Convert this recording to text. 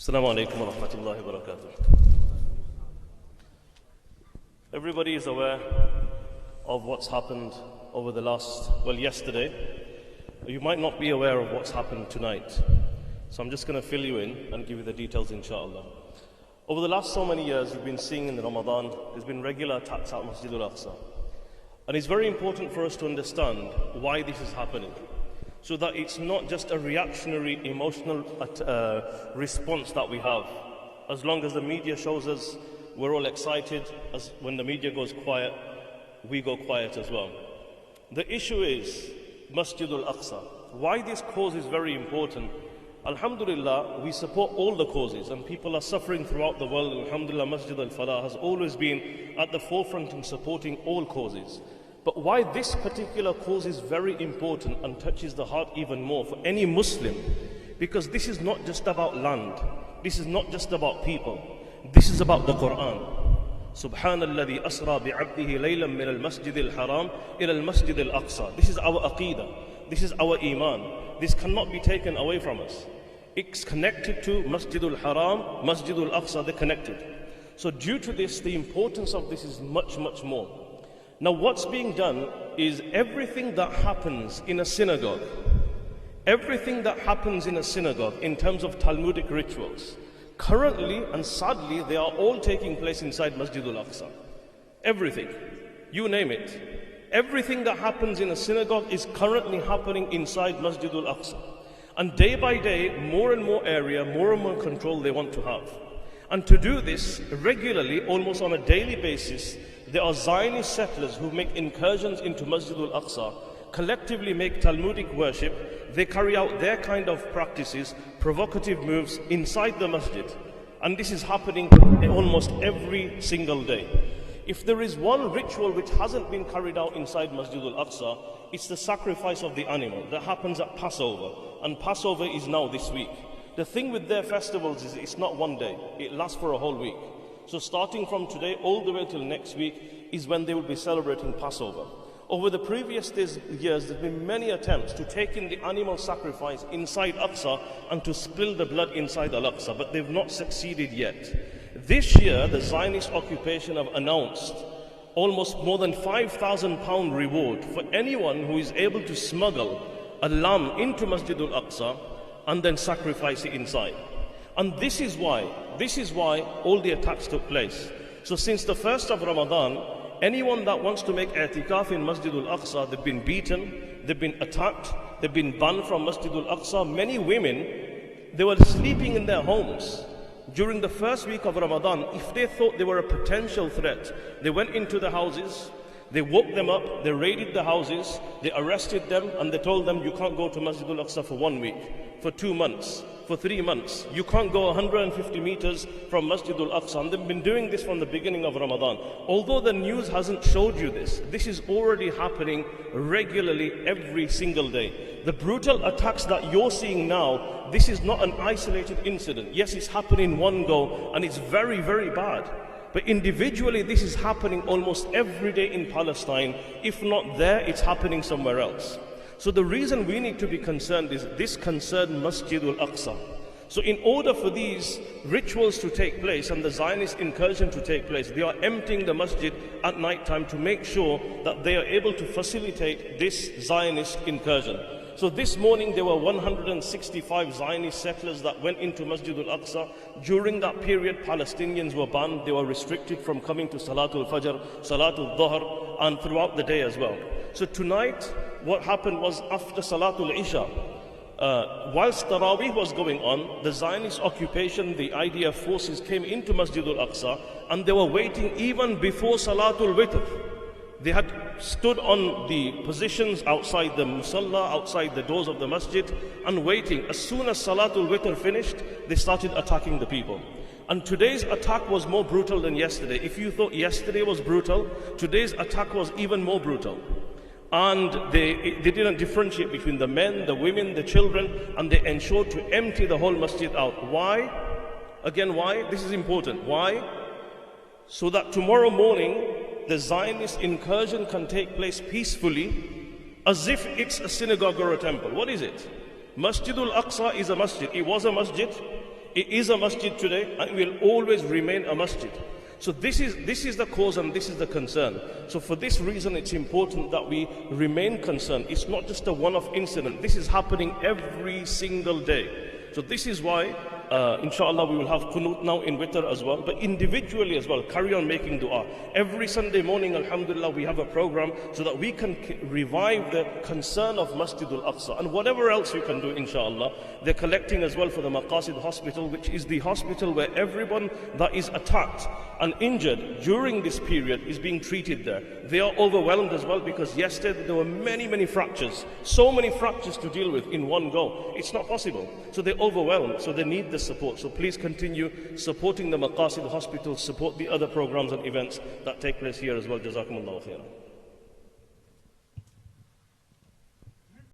Assalamu alaikum wa rahmatullahi wa barakatuh. Everybody is aware of what's happened over the yesterday. You might not be aware of what's happened tonight. So I'm just going to fill you in and give you the details, inshallah. Over the last so many years, you've been seeing in Ramadan, there's been regular attacks at Masjid al-Aqsa. And it's very important for us to understand why this is happening, so that it's not just a reactionary, emotional response that we have. As long as the media shows us we're all excited, as when the media goes quiet, we go quiet as well. The issue is Masjid al-Aqsa. Why this cause is very important. Alhamdulillah, we support all the causes, and people are suffering throughout the world. Alhamdulillah, Masjid al-Falah has always been at the forefront in supporting all causes. But why this particular cause is very important and touches the heart even more for any Muslim, because this is not just about land, this is not just about people, this is about the Quran. Subhanalladhi asra bi'abdihi laylan min al-masjid al-haram ila al-masjid al-aqsa. This is our aqeedah, this is our iman. This cannot be taken away from us. It's connected to Masjid al-Haram, Masjid al-Aqsa, they're connected. So due to this, the importance of this is much, much more. Now what's being done is everything that happens in a synagogue, everything that happens in a synagogue in terms of Talmudic rituals, currently and sadly, they are all taking place inside Masjid al-Aqsa. Everything, you name it. Everything that happens in a synagogue is currently happening inside Masjid al-Aqsa. And day by day, more and more area, more and more control they want to have. And to do this regularly, almost on a daily basis, there are Zionist settlers who make incursions into Masjid al-Aqsa, collectively make Talmudic worship. They carry out their kind of practices, provocative moves inside the masjid. And this is happening almost every single day. If there is one ritual which hasn't been carried out inside Masjid al-Aqsa, it's the sacrifice of the animal. That happens at Passover, and Passover is now this week. The thing with their festivals is it's not one day, it lasts for a whole week. So starting from today all the way till next week is when they will be celebrating Passover. Over the previous years, there's been many attempts to take in the animal sacrifice inside Aqsa and to spill the blood inside Al-Aqsa, but they've not succeeded yet. This year, the Zionist occupation have announced almost more than £5,000 reward for anyone who is able to smuggle a lamb into Masjid al-Aqsa and then sacrifice it inside. And this is why all the attacks took place. So since the 1st of Ramadan, anyone that wants to make i'tikaf in Masjid al-Aqsa, they've been beaten, they've been attacked, they've been banned from Masjid al-Aqsa. Many women, they were sleeping in their homes. During the first week of Ramadan, if they thought they were a potential threat, they went into the houses, they woke them up, they raided the houses, they arrested them, and they told them, you can't go to Masjid al-Aqsa for 1 week, for 2 months, for 3 months. You can't go 150 meters from Masjid al-Aqsa. And they've been doing this from the beginning of Ramadan. Although the news hasn't showed you this is already happening regularly every single day. The brutal attacks that you're seeing now, this is not an isolated incident. Yes, it's happening in one go, and it's very, very bad. But individually, this is happening almost every day in Palestine. If not there, it's happening somewhere else. So the reason we need to be concerned is this concerned Masjid al-Aqsa. So in order for these rituals to take place and the Zionist incursion to take place, they are emptying the masjid at night time to make sure that they are able to facilitate this Zionist incursion. So this morning there were 165 Zionist settlers that went into Masjid al-Aqsa. During that period, Palestinians were banned. They were restricted from coming to Salatul Fajr, Salatul Dhuhr, and throughout the day as well. So tonight, what happened was after Salatul Isha, whilst Taraweeh was going on, the Zionist occupation, the IDF forces came into Masjid al-Aqsa, and they were waiting even before Salatul Witr. They had stood on the positions outside the musalla, outside the doors of the masjid, and waiting. As soon as Salatul Witr finished, they started attacking the people. And today's attack was more brutal than yesterday. If you thought yesterday was brutal, today's attack was even more brutal. And they didn't differentiate between the men, the women, the children, and they ensured to empty the whole masjid out. Why? Again, why? This is important. Why? So that tomorrow morning, the Zionist incursion can take place peacefully, as if it's a synagogue or a temple. What is it? Masjid al-Aqsa is a masjid. It was a masjid. It is a masjid today and will always remain a masjid. So this is the cause and this is the concern. So for this reason it's important that we remain concerned. It's not just a one-off incident. This is happening every single day. So this is why inshallah we will have qunut now in witr as well, but individually as well, carry on making dua. Every Sunday morning, alhamdulillah, we have a program so that we can revive the concern of Masjid al-Aqsa and whatever else you can do, inshallah. They're collecting as well for the Maqasid Hospital, which is the hospital where everyone that is attacked and injured during this period is being treated there. They are overwhelmed as well because yesterday there were many fractures, so many fractures to deal with in one go. It's not possible. So they're overwhelmed, so they need the support. So please continue supporting the Maqasid Hospital, support the other programs and events that take place here as well. Jazakumullahu khairan.